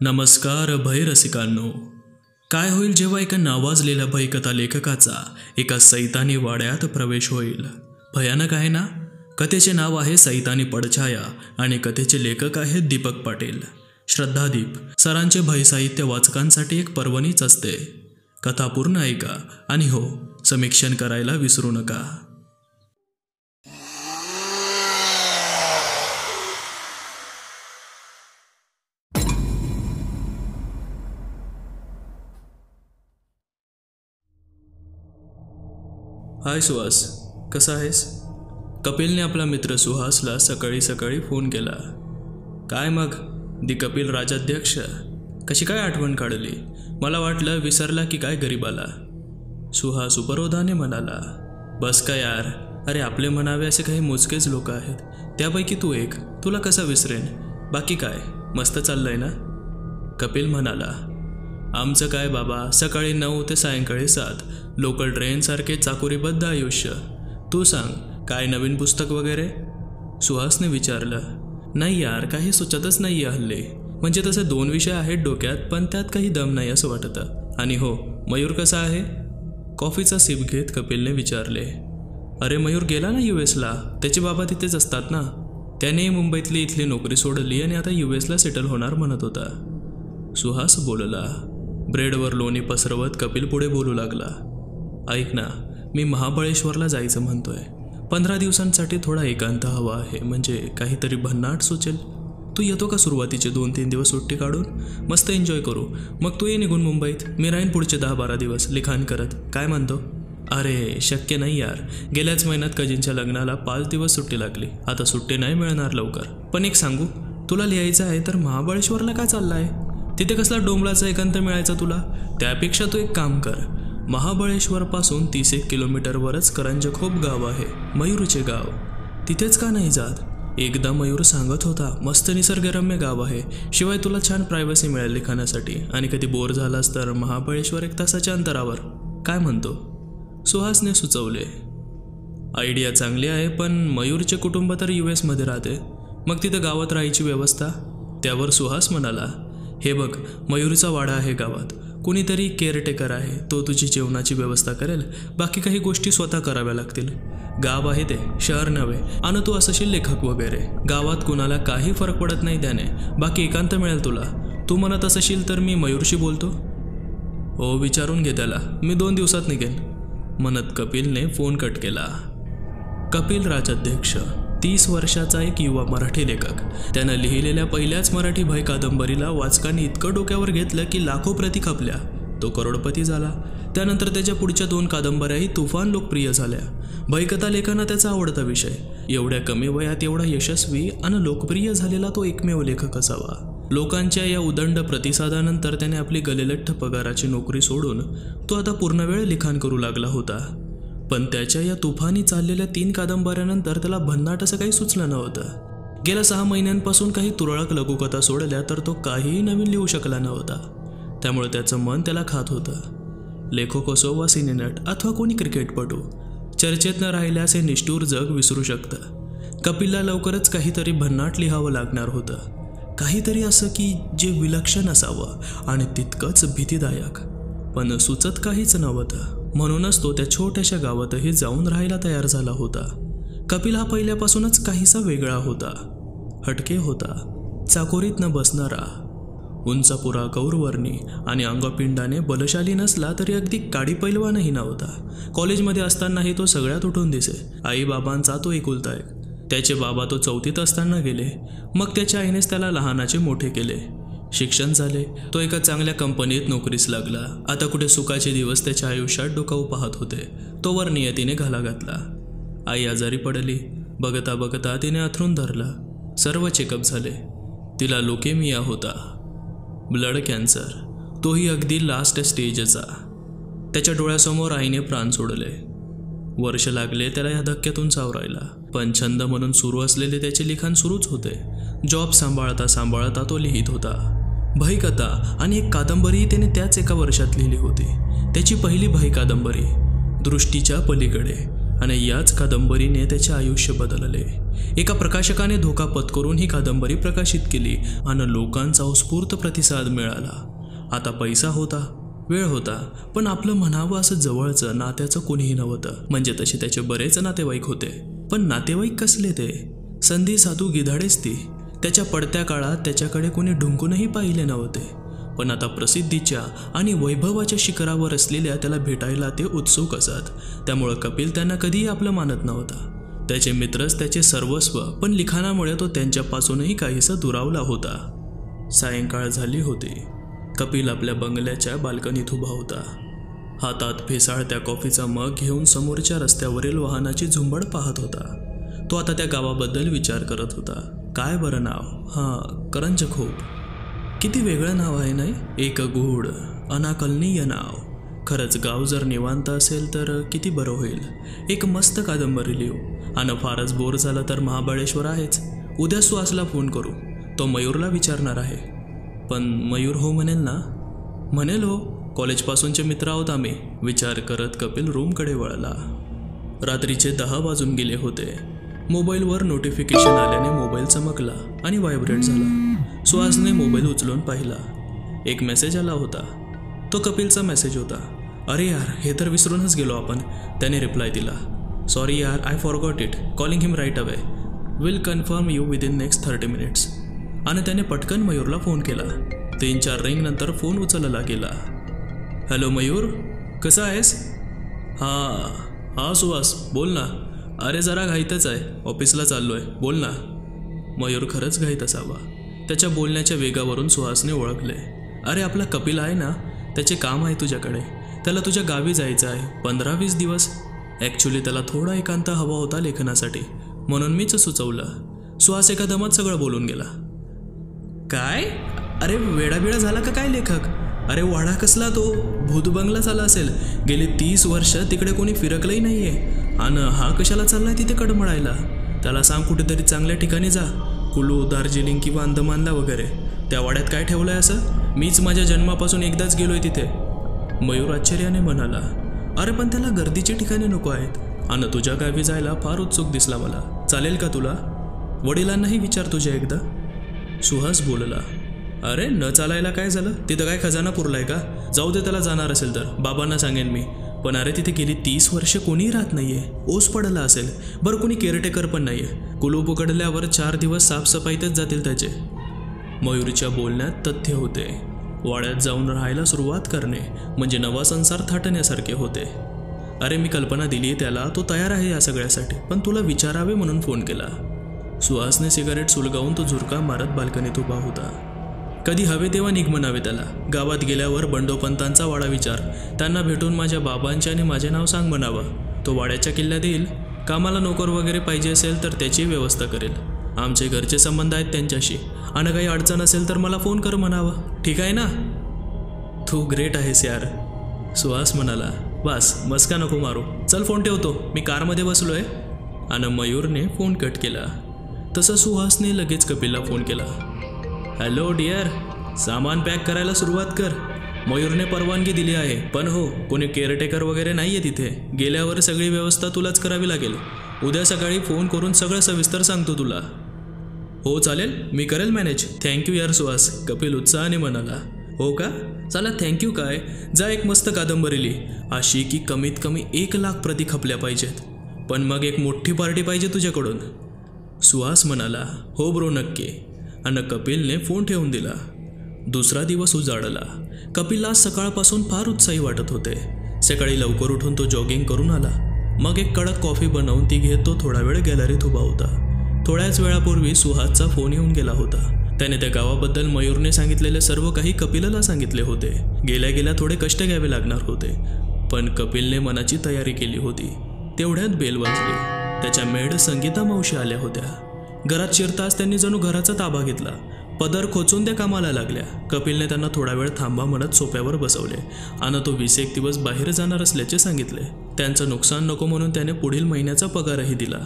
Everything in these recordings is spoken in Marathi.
नमस्कार भयरसिकांनो. काय होईल जेव्हा एका नावाजलेल्या भयकथा लेखकाचा एका सैतानी वाड्यात प्रवेश होईल? भयानक आहे ना? कथेचे नाव आहे सैतानी पडछाया आणि कथेचे लेखक आहेत दीपक पाटील. श्रद्धादीप सरांचे भय साहित्य वाचकांसाठी एक पर्वणीच असते. कथा पूर्ण ऐका आणि हो, समीक्षण करायला विसरू नका. हाय सुहास, कसा आहेस? कपिलने आपला मित्र सुहासला सकाळी सकाळी फोन केला. काय मग दी कपिल राजाध्यक्ष, कशी काय आठवण काढली? मला वाटलं विसरला की काय गरीबाला. सुहास उपरोधाने म्हणाला. बस का यार, अरे आपले म्हणावे असे काही मोजकेच लोक आहेत, त्यापैकी तू एक. तुला कसा विसरेन? बाकी काय मस्त चाललंय ना? कपिल म्हणाला. आमचं काय बाबा, सकाळी 9 ते सायंकाळी 7, लोकल ट्रेनसारखे चाकोरीबद्ध आयुष्य. तू सांग, काय नवीन पुस्तक वगैरे? सुहासने विचारलं. नाही यार, काही सुचतच नाही आहे हल्ली. म्हणजे तसे 2 विषय आहेत डोक्यात, पण त्यात काही दम नाही असं वाटतं. आणि हो, मयूर कसा आहे? कॉफीचा सिप घेत कपिलने विचारले. अरे मयूर गेला ना US ला, त्याचे बाबा तिथेच असतात ना. त्याने मुंबईतली इथली नोकरी सोडली आणि आता US ला सेटल होणार म्हणत होता. सुहास बोलला. ब्रेडवर लोणी पसरवत कपिल पुढे बोलू लागला. ऐक ना, मी महाबळेश्वरला जायचं म्हणतोय. 15 दिवसांसाठी थोडा एकांत हवा आहे, म्हणजे काहीतरी भन्नाट सुचेल. तू येतो का सुरुवातीचे 2-3 दिवस सुट्टी काढून? मस्त एन्जॉय करू. मग तू ये निघून मुंबईत, मी राहीन पुढचे 10-12 दिवस लिखाण करत. काय म्हणतो? अरे शक्य नाही यार, गेल्याच महिन्यात कजिनच्या लग्नाला 5 दिवस सुट्टी लागली. आता सुट्टी नाही मिळणार लवकर. पण एक सांगू, तुला लिहायचं आहे तर महाबळेश्वरला काय चाललं आहे? तिथे कसला डोंबलाचा एकांत मिळायचा तुला? त्यापेक्षा तू एक काम कर, महाबळेश्वरपासून 30 किलोमीटरवरच करंजखोप गाव आहे, मयूरचे गाव. तिथेच का नाही जात? एकदा मयूर सांगत होता, मस्त निसर्गरम्य गाव आहे. शिवाय तुला छान प्रायव्हसी मिळेल लिखाणासाठी. आणि कधी बोर झालास तर महाबळेश्वर 1 तासाच्या अंतरावर. काय म्हणतो? सुहासने सुचवले. आयडिया चांगली आहे, पण मयूरचे कुटुंब तर US मध्ये राहते. मग तिथं गावात राहायची व्यवस्था? त्यावर सुहास म्हणाला. हे बघ, मयूरचा वाडा आहे गावात. कुणीतरी केअरटेकर आहे, तो तुझी जेवणाची व्यवस्था करेल. बाकी काही गोष्टी स्वतः कराव्या लागतील. गाव आहे ते, शहर नव्हे. आणि तू असशील लेखक वगैरे. गावात कुणाला काही फरक पडत नाही त्याने. बाकी एकांत मिळेल तुला. तू म्हणत असशील तर मी मयूरशी बोलतो. हो, विचारून घे त्याला. मी 2 दिवसात निघेन म्हणत कपिलने फोन कट केला. कपिल राजाध्यक्ष 30 वर्षाचा एक युवा मराठी लेखक. त्यानं लिहिलेल्या पहिल्याच मराठी भय कादंबरीला वाचकांनी इतकं डोक्यावर घेतलं की लाखो प्रती खपल्या. तो करोडपती झाला. त्यानंतर त्याच्या पुढच्या 2 कादंबऱ्याही तुफान लोकप्रिय झाल्या. भयकथा लेखन त्याचा आवडता विषय. एवढ्या कमी वयात एवढा यशस्वी आणि लोकप्रिय झालेला तो एकमेव लेखक असावा. लोकांच्या या उदंड प्रतिसादानंतर त्याने आपली गलेलठ्ठ पगाराची नोकरी सोडून तो आता पूर्णवेळ लिखाण करू लागला होता. पण त्याच्या या तुफानी चाललेल्या 3 कादंबऱ्यानंतर त्याला भन्नाट असं काही सुचलं नव्हतं. गेल्या 6 महिन्यांपासून काही तुरळक लघुकथा सोडल्या तर तो काहीही नवीन लिहू शकला नव्हता. त्यामुळे त्याचं मन त्याला खात होतं. लेखक असो वा सिनेनट अथवा कोणी क्रिकेटपटू, चर्चेत न राहिल्यास हे निष्ठूर जग विसरू शकतं. कपिलला लवकरच काहीतरी भन्नाट लिहावं लागणार होतं. काहीतरी असं की जे विलक्षण असावं आणि तितकंच भीतीदायक. पण सुचत काहीच नव्हतं. म्हणूनच तो त्या छोट्याशा गावातही जाऊन राहायला तयार झाला होता. कपिल हा पहिल्यापासूनच काहीसा वेगळा होता. हटके होता. चाकोरीत न बसणारा, उंचापुरा गौरवर्णी आणि अंगपिंडाने बलशाली नसला तरी अगदी काडी पैलवानही नव्हता. कॉलेजमध्ये असतानाही तो सगळ्यात उठून दिसे. आई बाबांचा तो एकुलता एक. त्याचे बाबा तो 4थीत असताना गेले. मग त्याच्या आईनेच त्याला लहानाचे मोठे केले. शिक्षण झाले. तो एका चांगल्या कंपनीत नोकरीस लागला. आता कुठे सुखाचे दिवस त्याच्या आयुष्यात डोकावू पाहत होते, तोवर नियतीने घाला घातला. आई आजारी पडली. बघता बघता तिने अथरून धरला. सर्व चेकअप झाले. तिला लोकेमिया होता, ब्लड कॅन्सर, तोही अगदी लास्ट स्टेजचा. त्याच्या डोळ्यासमोर आईने प्राण सोडले. वर्ष लागले त्याला या धक्क्यातून सावरायला. पण छंद म्हणून सुरू असलेले त्याचे लिखाण सुरूच होते. जॉब सांभाळता सांभाळता तो लिहित होता. भयकथा आणि एक कादंबरी त्याने त्याच एका वर्षात लिहिली होती. त्याची पहिली भय कादंबरी, दृष्टीच्या पलीकडे. आणि याच कादंबरीने त्याचे आयुष्य बदलले. एका प्रकाशकाने धोका पत्करून ही कादंबरी प्रकाशित केली आणि लोकांचा उत्स्फूर्त प्रतिसाद मिळाला. आता पैसा होता, वेळ होता, पण आपलं म्हणावं असं जवळचं नात्याचं कोणीही नव्हतं. म्हणजे तसे त्याचे बरेच नातेवाईक होते, पण नातेवाईक कसले ते? संधी साधू गिधाडेच ती. त्याच्या पडत्या काळात त्याच्याकडे कोणी ढुंकूनही पाहिले नव्हते. पण आता प्रसिद्धीच्या आणि वैभवाच्या शिखरावर असलेल्या त्याला भेटायला ते उत्सुक असत. त्यामुळं कपिल त्यांना कधीही आपलं मानत नव्हता. त्याचे मित्रच त्याचे सर्वस्व, पण लिखाणामुळे तो त्यांच्यापासूनही काहीसा दुरावला होता. सायंकाळ झाली होती. कपिल आपल्या बंगल्याच्या बाल्कनीत उभा होता. हातात फेसाळत्या कॉफीचा मग घेऊन समोरच्या रस्त्यावरील वाहनाची झुंबड पाहत होता. तो आता त्या गावाबद्दल विचार करत होता. काय बरं नाव? करंजखोप. किती वेगळं नाव आहे नाही? एक गूढ अनाकलनीय नाव. खरंच गाव जर निवांत असेल तर किती बरं होईल. एक मस्त कादंबरी लिहू. आणि फारच बोर झालं तर महाबळेश्वर आहेच. उद्या सुहासला फोन करू. तो मयूरला विचारणार आहे. पण मयूर हो म्हणेल ना? म्हणेल हो, कॉलेजपासूनचे मित्र आहोत आम्ही. विचार करत कपिल रूमकडे वळला. रात्रीचे 10 वाजून गेले होते. मोबाईलवर नोटिफिकेशन आल्याने मोबाईल चमकला आणि व्हायब्रेट झाला. सुहासने मोबाईल उचलून पाहिला. एक मेसेज आला होता. तो कपिलचा मेसेज होता. अरे यार, हे तर विसरूनच गेलो आपण. त्याने रिप्लाय दिला. सॉरी यार, I forgot it. Calling him right away. Will confirm you within next 30 minutes. आणि त्याने पटकन मयूरला फोन केला. 3-4 रिंगनंतर फोन उचलला गेला. हॅलो मयूर, कसा आहेस? हां सुहास, बोल ना. अरे जरा घाईतच आहे, ऑफिसला चाललो आहे, बोल ना. मयूर खरंच घाईत असावा. त्याच्या बोलण्याच्या वेगावरून सुहासने ओळखले. अरे आपला कपिल आहे ना, त्याचे काम आहे तुझ्याकडे. त्याला तुझ्या गावी जायचं आहे 15-20 दिवस. ॲक्च्युली त्याला थोडा एकांत हवा होता लेखनासाठी, म्हणून मीच सुचवलं. सुहास एका दमात सगळं बोलून गेला. काय? अरे वेडाबिडा झाला का काय लेखक? अरे वाडा कसला तो? भूतबंगला झाला असेल. गेली 30 वर्ष तिकडे कोणी फिरकलंही नाही आहे. आणि हा कशाला चाललाय तिथे कडमडायला? त्याला सांग कुठेतरी चांगल्या ठिकाणी जा. कुलू, दार्जिलिंग किंवा अंदमानला वगैरे. त्या वाड्यात काय ठेवलंय असं? मीच माझ्या जन्मापासून एकदाच गेलोय तिथे. मयूर आश्चर्याने म्हणाला. अरे पण त्याला गर्दीची ठिकाणे नको आहेत. आणि तुझ्या गावी जायला फार उत्सुक दिसला मला. चालेल का तुला? वडिलांनाही विचार तुझ्या एकदा. सुहास बोलला. अरे न चालायला काय झालं? तिथं काय खजाना पुरलाय का? जाऊ दे, त्याला जाणार असेल तर बाबांना सांगेन मी. पण अरे तिथे गेली 30 वर्ष कोणी राहत नाहीये. ओस पडला असेल. बरं कोणी केअरटेकर पण नाहीये. कुलूप उघडल्यावर 4 दिवस साफसफाईतच जातील त्याचे. मयूरच्या बोलण्यात तथ्य होते. वाड्यात जाऊन राहायला सुरुवात करणे म्हणजे नवा संसार थाटण्यासारखे होते. अरे मी कल्पना दिली त्याला, तो तयार आहे या सगळ्यासाठी, पण तुला विचारावे म्हणून फोन केला. सुहासने सिगारेट सुलगावून तो झुरका मारत बाल्कनीत उभा होता. कधी हवे तेव्हा निघ म्हणावे त्याला. गावात गेल्यावर बंडोपंतांचा वाडा विचार. त्यांना भेटून माझ्या बाबांचे आणि माझे नाव सांग म्हणावं. तो वाड्याच्या किल्ल्यात येईल. कामाला नोकर वगैरे पाहिजे असेल तर त्याची व्यवस्था करेल. आमचे घरचे संबंध आहेत त्यांच्याशी. आणि काही अडचण असेल तर मला फोन कर म्हणावं. ठीक आहे ना? तू ग्रेट आहेस यार, सुहास म्हणाला. बस मस्का नको मारू. चल फोन ठेवतो, मी कारमध्ये बसलोय. आणि मयूरने फोन कट केला. तसं सुहासने लगेच कपिलला फोन केला. हॅलो डिअर, सामान पॅक करायला सुरुवात कर. मयूरने परवानगी दिली आहे, पण हो कोणी केअरटेकर वगैरे नाही आहे तिथे. गेल्यावर सगळी व्यवस्था तुलाच करावी लागेल. उद्या सकाळी फोन करून सगळं सविस्तर सांगतो तुला. हो चालेल, मी करेल मॅनेज. थँक्यू यार सुहास, कपिल उत्साहाने म्हणाला. हो का? चला थँक्यू काय. जा एक मस्त कादंबरी लिही, अशी की कमीत कमी 1 लाख प्रती खपल्या पाहिजेत. पण मग एक मोठी पार्टी पाहिजे तुझ्याकडून. सुहास म्हणाला. हो ब्रो, नक्की. आणि कपिलने फोन ठेवून दिला. दुसरा दिवस उजाडला. कपिलला सकाळपासून फार उत्साही वाटत होते. सकाळी लवकर उठून तो जॉगिंग करून आला. मग एक कडक कॉफी बनवून ती घेत तो थोडा वेळ गॅलरीत उभा होता. थोड्याच वेळापूर्वी सुहासचा फोन येऊन गेला होता. त्याने त्या गावाबद्दल मयूरने सांगितलेले सर्व काही कपिलला सांगितले होते. गेल्या गेल्या थोडे कष्ट घ्यावे लागणार होते, पण कपिलने मनाची तयारी केली होती. तेवढ्यात बेल वाजली. त्याच्या मेड संगीता मावशी आल्या होत्या. घरात शिरताच त्यांनी जणू घराचा ताबा घेतला. पदर खोचून त्या कामाला लागल्या. कपिलने त्यांना थोडा वेळ थांबा म्हणत सोप्यावर बसवले आणि तो 20-1 दिवस बाहेर जाणार असल्याचे सांगितले. त्यांचं नुकसान नको म्हणून त्याने पुढील महिन्याचा पगारही दिला.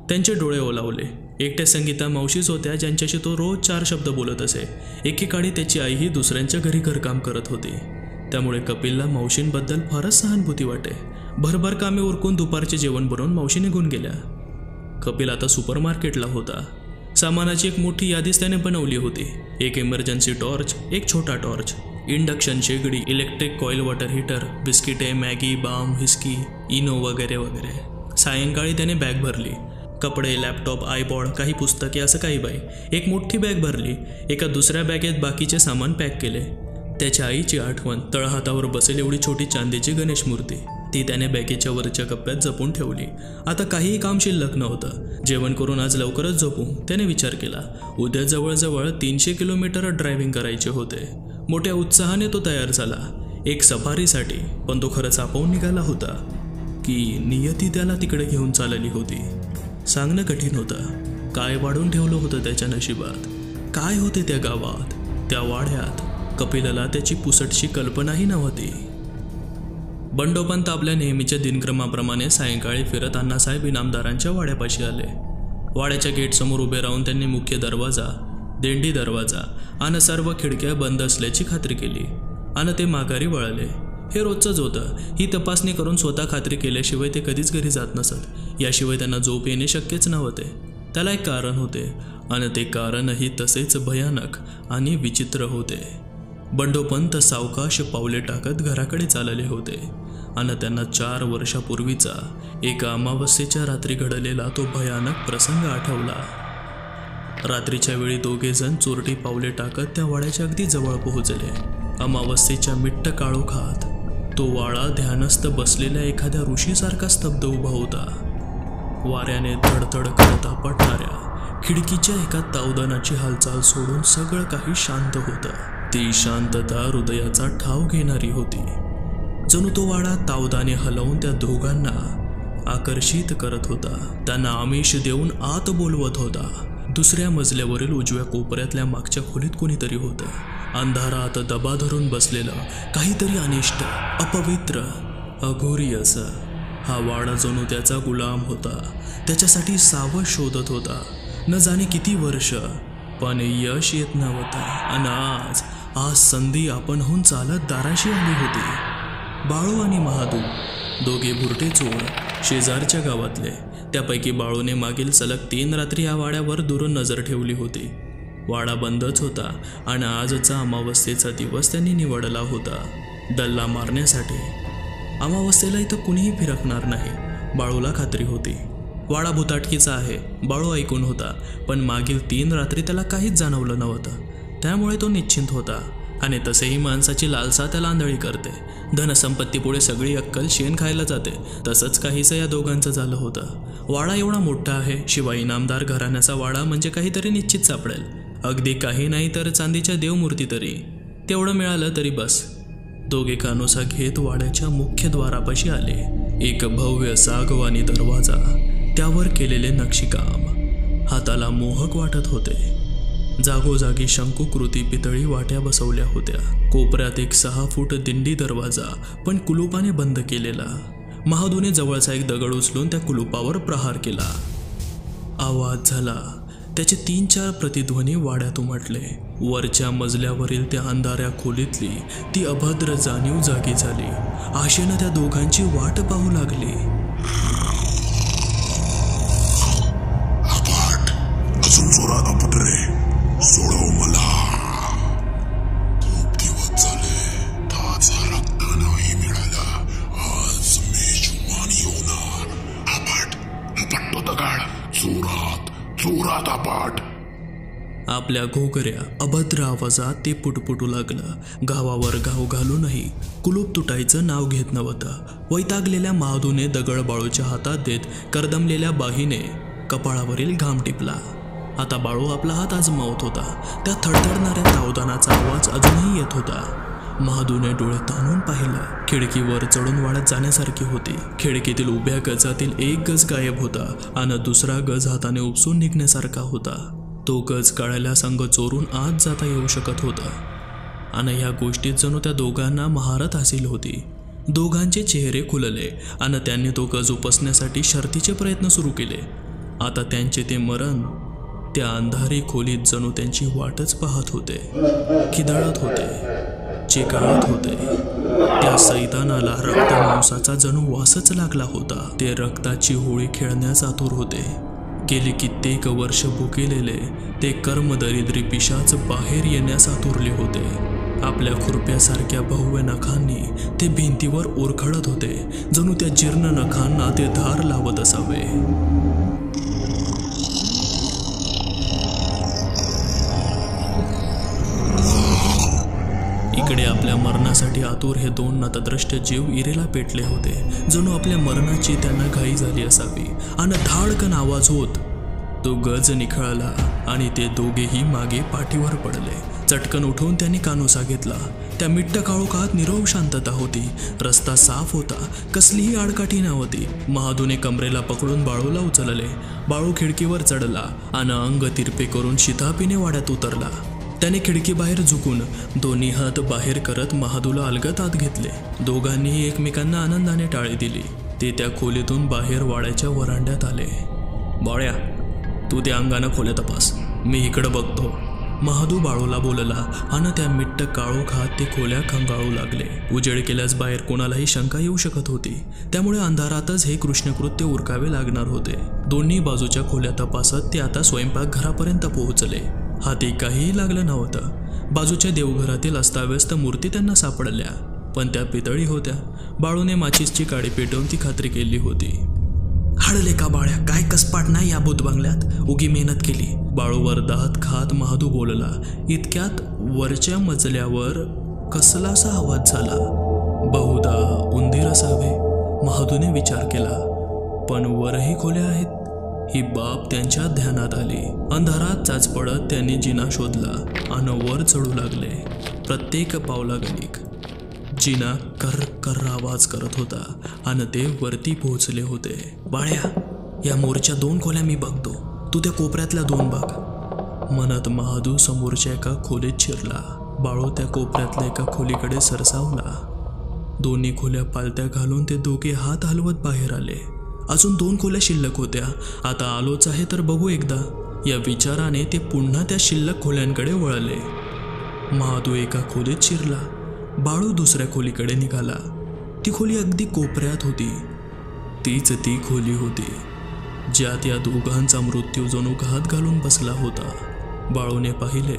त्यांचे डोळे ओलावले. एकट्या संगीता मावशीच होत्या ज्यांच्याशी तो रोज 4 शब्द बोलत असे. एकेकाळी त्याची आईही दुसऱ्यांच्या घरी घरकाम करत होती. त्यामुळे कपिलला मावशींबद्दल फारच सहानुभूती वाटे. भरभर कामे उरकून दुपारचे जेवण बनवून मावशी निघून गेल्या. कपिल आता सुपरमार्केटला होता. सामानाची एक मोठी यादीच त्याने बनवली होती. एक इमर्जन्सी टॉर्च, एक छोटा टॉर्च, इंडक्शन शेगडी, इलेक्ट्रिक कॉईल वॉटर हीटर, बिस्किटे, मॅगी, बाम, व्हिस्की, इनो वगैरे वगैरे. सायंकाळी त्याने बॅग भरली. कपडे, लॅपटॉप, आयपॉड, काही पुस्तके, असं काही बाई. एक मोठी बॅग भरली. एका दुसऱ्या बॅगेत बाकीचे सामान पॅक केले. त्याच्या आईची आठवण, तळहातावर बसेल एवढी छोटी चांदीची गणेश मूर्ती, ती त्याने बॅगेच्या वरच्या कप्प्यात जपून ठेवली. आता काहीही काम शिल्लक नव्हतं. जेवण करून आज लवकरच झोपू, त्याने विचार केला. उद्या जवळजवळ 300 किलोमीटर ड्रायव्हिंग करायचे होते. मोठ्या उत्साहाने तो तयार झाला, एक सफारीसाठी. पण तो खरंच आपावून निघाला होता की नियती त्याला तिकडे घेऊन चालली होती? सांगणं कठीण होतं. काय वाढून ठेवलं होतं त्याच्या नशिबात? काय होते त्या गावात, त्या वाड्यात? कपिलला त्याची पुसटशी कल्पनाही नव्हती. बंडोपंत आपल्या नेहमीच्या दिनक्रमाप्रमाणे सायंकाळी फिरत अण्णासाहेब इनामदारांच्या वाड्यापाशी आले. वाड्याच्या गेटसमोर उभे राहून त्यांनी मुख्य दरवाजा, दिंडी दरवाजा आणि सर्व खिडक्या बंद असल्याची खात्री केली आणि ते माघारी वळाले. हे रोजचंच होतं. ही तपासणी करून स्वतः खात्री केल्याशिवाय ते कधीच घरी जात नसत. याशिवाय त्यांना झोप येणे शक्यच नव्हते. त्याला एक कारण होते आणि ते कारणही तसेच भयानक आणि विचित्र होते. बंडोपंत सावकाश पावले टाकत घराकडे चालले होते आणि त्यांना 4 वर्षापूर्वीचा एका अमावस्येच्या रात्री घडलेला तो भयानक प्रसंग आठवला. रात्रीच्या वेळी दोघेजण चोरटी पावले टाकत त्या वाड्याच्या अगदी जवळ पोहोचले. अमावस्येच्या मिट्ट काळोखात तो वाडा ध्यानस्थ बसलेल्या एखाद्या ऋषीसारखा स्तब्ध उभा होता. वाऱ्याने धडधड करत आपटणाऱ्या खिडकीच्या एका तावदानाची हालचाल सोडून सगळं काही शांत होतं. ती शांतता हृदयाचा ठाव घेणारी होती. जणू तो वाडा तावदाने हलवून त्या दोघांना आकर्षित करत होता. त्यांना आमिष देऊन आत बोलवत होता. दुसऱ्या मजल्यावरील उजव्या कोपऱ्यातल्या मागच्या खोलीत कोणीतरी होतं. अंधारात दबा धरून बसलेलं काहीतरी अनिष्ट, अपवित्र, अघोरी असं. हा वाडा जणू त्याचा गुलाम होता. त्याच्यासाठी सावध शोधत होता. न जाणे किती वर्ष, पण यश येत नव्हतं. आणि आज संधी आपणहून चालत दाराशी आली होती. बाळू आणि महादू, दोघे भुरटे चोर, शेजारच्या गावातले. त्यापैकी बाळूने मागील सलग 3 रात्री या वाड्यावर दुरून नजर ठेवली होती. वाडा बंदच होता आणि आजचा अमावस्येचा दिवस त्यांनी निवडला होता डल्ला मारण्यासाठी. अमावस्येला इथं कुणीही फिरकणार नाही, बाळूला खात्री होती. वाडा भुताटकीचा आहे, बाळू ऐकून होता. पण मागील 3 रात्री त्याला काहीच जाणवलं नव्हतं. त्यामुळे तो निश्चिंत होता. आणि तसेही माणसाची लालसा त्याला आंधळी करते. धनसंपत्तीपुढे सगळी अक्कल शेण खायला जाते. तसंच काहीसं या दोघांचं झालं होतं. वाडा एवढा मोठा आहे, शिवाय इनामदार घराण्याचा वाडा म्हणजे काहीतरी निश्चित सापडेल. अगदी काही नाही तर चांदीच्या देवमूर्ती तरी. तेवढं मिळालं तरी बस. दोघे कानोसा घेत वाड्याच्या मुख्य द्वारापाशी आले. एक भव्य सागवानी दरवाजा, त्यावर केलेले नक्षीकाम हाताला मोहक वाटत होते. जागोजागी शंकुकृती पितळी वाट्या बसवल्या होत्या. कोपऱ्यात एक 6 फूट दिंडी दरवाजा, पण कुलुपाने बंद केलेला. महादूने जवळचा एक दगड उचलून त्या कुलुपावर प्रहार केला. आवाज झाला. त्याचे 3-4 प्रतिध्वनी वाड्यात उमटले. वरच्या मजल्यावरील त्या अंधाऱ्या खोलीतली ती अभद्र जाणीव जागी झाली. आशेनं त्या दोघांची वाट पाहू लागली. अजून जोरात पुत्रे, सोडव मला. खूप दिवस झाले ताजा रक्त नाही मिळाला. आज मेजवानी होणार. आपट तो दगड, चोरात आपट. आपल्या घोगऱ्या अभद्र आवाजात ते पुटपुटू लागलं. गावावर घाव घालूनही कुलूप तुटायचं नाव घेत नव्हतं. वैतागलेल्या महादूने दगड बाळूच्या हातात देत करदमलेल्या बाहीने कपाळावरील घाम टिपला. आता बाळू आपला हात आजमावत होता. त्या थडथडणाऱ्या तावदानाचा आवाज अजूनही येत होता. महादूने डोळे ताणून पाहिलं. खिडकीवर चढून वाढत जाण्यासारखी होती. खिडकीतील उभ्या गजातील एक गज गायब होता आणि दुसरा गज हाताने उपसून निघण्यासारखा होता. तो गज काढायला संघ चोरून आत जाता येऊ शकत होता. आणि ह्या गोष्टीत जणू त्या दोघांना महारत हासिल होती. दोघांचे चेहरे खुलले आणि त्यांनी तो गज उपसण्यासाठी शर्थीचे प्रयत्न सुरू केले. आता त्यांचे ते मरण त्या अंधारी खोलीत जणू त्यांची वाटच पाहत होते. खिदळत होते, चिकाळत होते. त्या सैतानाला रक्त मांसाचा जणू वासच लागला होता. ते रक्ताची होळी खेळण्यास आतुर होते. गेली कित्येक वर्ष भुकेलेले ते कर्मदरिद्री पिशाच बाहेर येण्यास आतुरले होते. आपल्या खुरप्यासारख्या भव्य नखांनी ते भिंतीवर ओरखडत होते, जणू त्या जीर्ण नखांना ते धार लावत असावे. इकडे आपल्या मरणासाठी आतुर हे दोन नतद्रष्ट जीव इरेला पेटले होते, जणू आपल्या मरणाची त्यांना घाई झाली असावी. आणि धाडकन आवाज होत तो गज निखळला आणि ते दोघेही मागे पाठीवर पडले. चटकन उठून त्यांनी कानोसा घेतला. त्या मिट्ट काळोखात निरव शांतता होती. रस्ता साफ होता, कसलीही आडकाठी नव्हती. महादूने कमरेला पकडून बाळूला उचलले. बाळू खिडकीवर चढला आणि अंग तिरपे करून शितापीने वाड्यात उतरला. त्याने खिडकीबाहेर झुकून दोन्ही हात बाहेर करत महादूला अलगत आत घेतले. दोघांनीही एकमेकांना आनंदाने टाळी दिली. ते त्या खोलीतून बाहेर वाड्याच्या वरांड्यात आले. बाळ्या, तू त्या अंगानं खोल्या तपास, मी इकडं बघतो. महादू बाळूला बोलला आणि त्या मिट्ट काळोखात ते खोल्या खंगाळू लागले. उजेड केल्यास बाहेर कोणालाही शंका येऊ शकत होती, त्यामुळे अंधारातच हे कृष्णकृत्य उरकावे लागणार होते. दोन्ही बाजूच्या खोल्या तपासत ते आता स्वयंपाकघरापर्यंत पोहोचले. हाती काहीही लागलं नव्हतं. बाजूच्या देवघरातील अस्ताव्यस्त मूर्ती त्यांना सापडल्या, पण त्या पितळी होत्या. बाळूने माचीसची काडी पेटवून ती खात्री केली होती. हळले का बाळ्या, काय कसपाट नाही या भूत बंगल्यात, उगी मेहनत केली. बाळूवर दात खात महादू बोलला. इतक्यात वरच्या मजल्यावर कसलासा आवाज झाला. बहुधा उंदीर असावे, महादूने विचार केला. पण वरही खोल्या आहेत. ही बाब त्यांच्या ध्यानात आली. अंधारात चाच पडत त्यांनी जिना शोधला आणि वर चढू लागले. प्रत्येक पावलागणिक जिना कर कर आवाज करत होता आणि ते वरती पोहोचले होते. बाळ्या, या मोरच्या 2 खोल्या मी बघतो, तू त्या कोपऱ्यातल्या 2 बघ म्हणत महादू समोरच्या एका खोलीत शिरला. बाळू त्या कोपऱ्यातल्या एका खोलीकडे सरसावला. दोन्ही खोल्या पालत्या घालून ते दोघे हात हलवत बाहेर आले. अजून 2 खोल्या शिल्लक होत्या. आता आलोच आहे तर बघू एकदा, या विचाराने ते पुन्हा त्या शिल्लक खोल्यांकडे वळले. महादू एका खोलीत शिरला. बाळू दुसऱ्या खोलीकडे निघाला. ती खोली अगदी कोपऱ्यात होती. तीच ती खोली होती ज्यात या दोघांचा मृत्यू जणू घात घालून बसला होता. बाळूने पाहिले,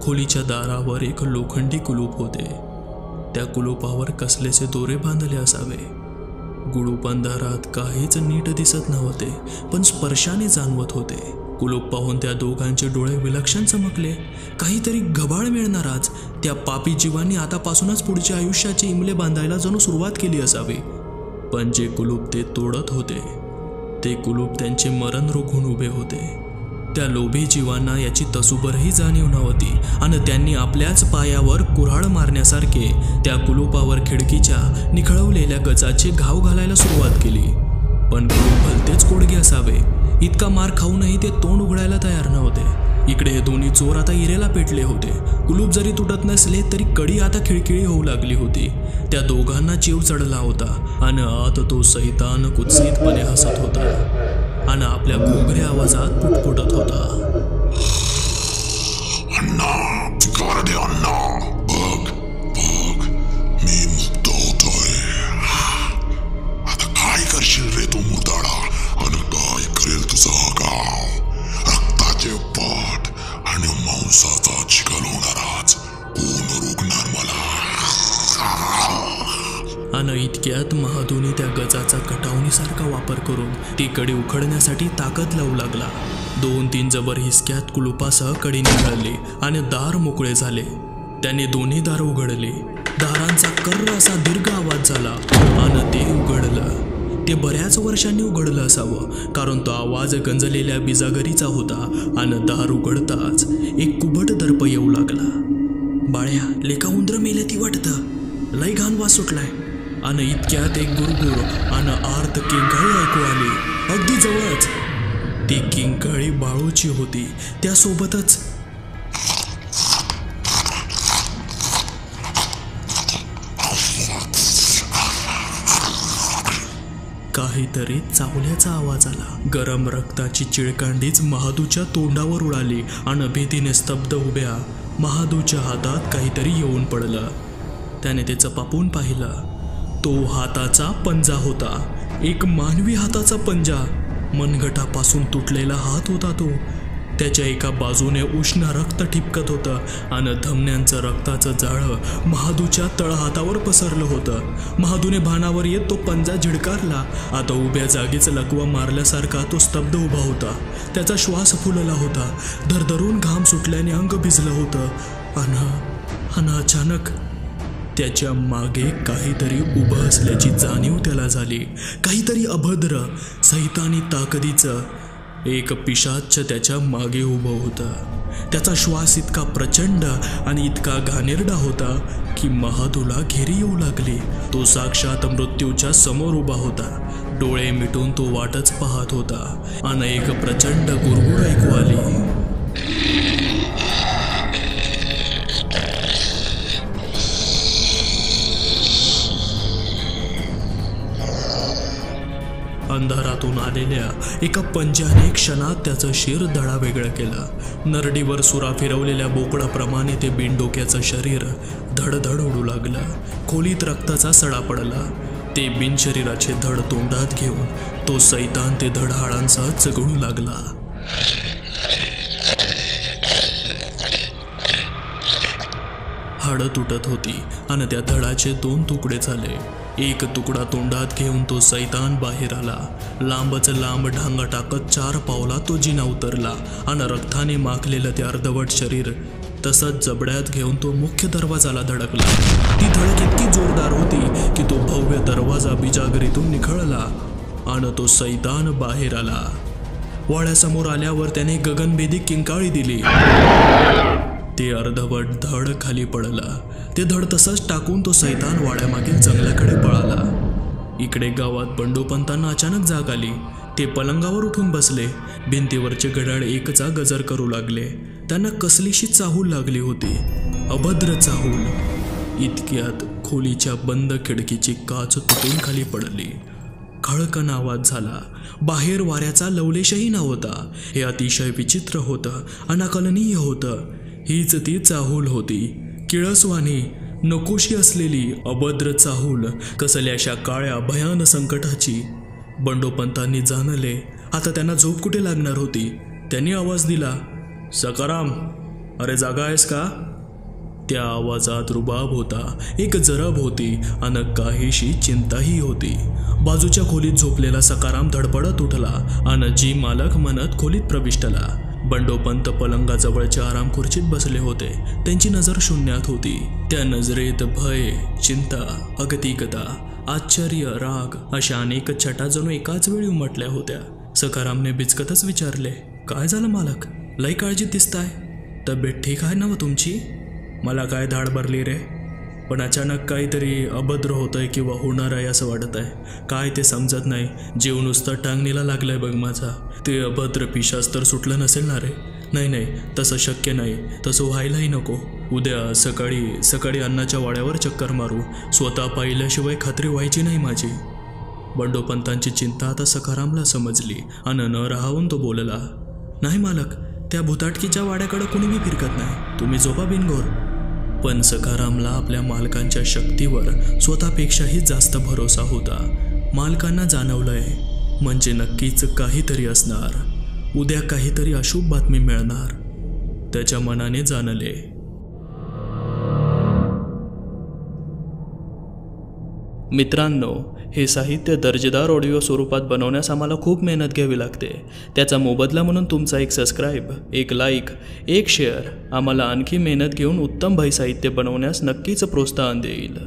खोलीच्या दारावर एक लोखंडी कुलूप होते. त्या कुलूपावर कसलेसे दोरे बांधले असावे. कुलूप अंधारात काहीच नीट दिसत नव्हते, पण स्पर्शाने जाणवत होते. कुलूप पाहून त्या दोघांचे डोळे विलक्षण चमकले. काहीतरी घबाळ मिळणार आज. त्या पापी जीवांनी आतापासूनच पुढच्या आयुष्याचे इमले बांधायला जणू सुरुवात केली असावी. पण जे कुलूप ते तोडत होते, ते कुलूप त्यांचे मरण रोखून उभे होते. त्या लोभी जीवांना याची तसूभरही जाणीव नव्हती आणि त्यांनी आपल्याच पायावर कुऱ्हाड मारण्यासारखे त्या कुलूपावर खिडकीच्या निखळवलेल्या गजाचे घाव घालायला सुरुवात केली. पण कुलूप भलतेच कोडगे असावे. इतका मार खाऊनही ते तोंड उघडायला तयार नव्हते. इकडे हे दोन्ही चोर आता इरेला पेटले होते. कुलूप जरी तुटत नसले तरी कडी आता खिळखिळी होऊ लागली होती. त्या दोघांना जीव चढला होता आणि आत तो सैतान कुत्सितपणे हसत होता आणि आपल्या घोगऱ्या आवाजात पुटपुटत होता. अण्णा, चिकार दे अण्णा, बघ बघ, मी मुक्त होतोय. आता काय करशील रे तू मुर्दाडा, आणि काय करेल तुझा गाव? रक्ताचे पाठ आणि मांसाचा चिखल होणाराच. कोण रोखणार मला? आणि इतक्यात महादूने त्या गजाचा कटावणीसारखा वापर करून ती कडी उखडण्यासाठी ताकद लावू लागला. 2-3 जबर हिसक्यात कुलुपासह कडी निघाली आणि दार मोकळे झाले. त्याने दोन्ही दार उघडली. दारांचा कर्र असा दीर्घ आवाज झाला आणि ते उघडलं. ते बऱ्याच वर्षांनी उघडलं असावं, कारण तो आवाज गंजलेल्या बिजागरीचा होता आणि दार उघडताच एक कुबट दर्प येऊ लागला. बाळ्या, लेका उंदर मेले ती वाटतं, लय घाण वास सुटलाय. आणि इतक्यात एक गुरगुर आणि आर्त किंकाळी ऐकू आली अगदी जवळच. ती किंकाळी बाळूची होती. त्यासोबतच काहीतरी चावल्याचा आवाज आला. गरम रक्ताची चिळकांडीच महादूच्या तोंडावर उडाली आणि भीतीने स्तब्ध उभ्या महादूच्या हातात काहीतरी येऊन पडलं. त्याने ते चपापून पाहिलं. तो हाताचा पंजा होता, एक मानवी हाताचा पंजा. मनगटापासून तुटलेला हात होता तो. त्याच्या एका बाजूने उष्ण रक्त ठिपकत होतं आणि धमन्यांचं रक्ताचं जाळं महादूच्या तळहातावर पसरलं होतं. महादूने भानावर येत तो पंजा झिडकारला. आता उभ्या जागीच लकवा मारल्यासारखा तो स्तब्ध उभा होता. त्याचा श्वास फुलला होता. धरधरून घाम सुटल्याने अंग भिजलं होतं. आणि अचानक त्याच्या मागे काहीतरी उभं असल्याची जाणीव त्याला झाली. काहीतरी अभद्र, सैतानी ताकदीचं. एक पिशाच त्याच्या मागे उभं होतं. त्याचा श्वास इतका प्रचंड आणि इतका घाणेरडा होता की महादूला घेरी येऊ लागली. तो साक्षात मृत्यूच्या समोर उभा होता. डोळे मिटून तो वाटच पाहत होता आणि एक प्रचंड गुरगुर ऐकू आली. अंधारातून आलेल्या एका पंजाने क्षणात त्याचं शिर धडा वेगळं केलं. नरडीवर सुरा फिरवलेल्या बोकडाप्रमाणे ते बिनडोक्याचं शरीर धडधड उडू लागलं. खोलीत रक्ताचा सडा पडला. ते बिनशरीराचे धड तोंडात घेऊन तो सैतान ते धड हाडांसह चगळू लागला. हाडं तुटत होती आणि त्या धडाचे 2 तुकडे झाले. एक तुकडा तोंडात घेऊन तो सैतान बाहेर आला. लांबच लांब ढांगा टाकत 4 पावला तो जिना उतरला आणि रक्ताने माखलेलं ते अर्धवट शरीर तसंच जबड्यात घेऊन तो मुख्य दरवाजाला धडकला. ती धडक इतकी जोरदार होती की तो भव्य दरवाजा बिजागरीतून निखळला आणि तो सैतान बाहेर आला. वाड्यासमोर आल्यावर त्याने गगनभेदी किंकाळी दिली. ते अर्धवट धड खाली पडला. ते धड तसंच टाकून तो सैतान वाड्यामागील जंगलाकडे पळाला. इकडे गावात बंडोपंतांना अचानक जाग आली. ते पलंगावर उठून बसले. भिंतीवरचे घड्याळ एकचा गजर करू लागले. त्यांना कसलीशी चाहूल लागली होती, अभद्र चाहूल. इतक्यात खोलीच्या बंद खिडकीची काच तुटून खाली पडली. खळकन आवाज झाला. बाहेर वाऱ्याचा लवलेशही नव्हता. हे अतिशय विचित्र होतं, अनाकलनीय होतं. हीच ती चाहूल होती, किळसवाणी नकोशी असलेली अभद्र चाहूल, कसल्याशा काळ्या भयान संकटाची. बंडोपंतांनी जाणले आता त्यांना झोप कुठे लागणार होती. त्यांनी आवाज दिला, सकाराम, अरे जागा आहेस का? त्या आवाजात रुबाब होता, एक जरब होती आणि काहीशी चिंताही होती. बाजूच्या खोलीत झोपलेला सकाराम धडपडत उठला आणि जी मालक म्हणत खोलीत प्रविष्टला. बंडोपंत पलंगाजवळच्या आराम खुर्चीत बसले होते. त्यांची नजर शून्यात होती. त्या नजरेत भय, चिंता, अगतिकता, आश्चर्य, राग अशा अनेक छटा जणू एकाच वेळी उमटल्या होत्या. सकारामने बिचकतच विचारले, काय झालं मालक? लई काळजीत दिसताय. तब्येत ठीक आहे ना व तुमची? मला काय धाड भरली रे, पण अचानक काहीतरी अभद्र होतंय किंवा होणार आहे असं वाटत आहे. काय ते समजत नाही. जीव नुसतं टांगणीला लागलाय बघ माझा. ते अभद्र पिशाच तर सुटलं नसेल ना रे? नाही, तसं शक्य नाही. तसं व्हायलाही नको. उद्या सकाळी अन्नाच्या वाड्यावर चक्कर मारू. स्वतः पाहिल्याशिवाय खात्री व्हायची नाही माझी. बंडोपंतांची चिंता आता सकारामला समजली आणि न राहून तो बोलला, नाही मालक, त्या भुताटकीच्या वाड्याकडे कुणीही फिरकत नाही. तुम्ही झोपा बिनगोर. पण सकारामला आपल्या मालकांच्या शक्तीवर स्वतःपेक्षाही जास्त भरोसा होता. मालकांना जाणवलंय म्हणजे नक्कीच काहीतरी असणार. उद्या काहीतरी अशुभ बातमी मिळणार. त्याच्या मनाने जाणले. मित्रांनो, हे साहित्य दर्जेदार ऑडिओ स्वरूपात बनवण्यास आम्हाला खूप मेहनत घ्यावी लागते. त्याचा मोबदला म्हणून तुमचा एक सबस्क्राईब, एक लाईक, एक शेअर आम्हाला आणखी मेहनत घेऊन उत्तम भाई साहित्य बनवण्यास नक्कीच प्रोत्साहन देईल.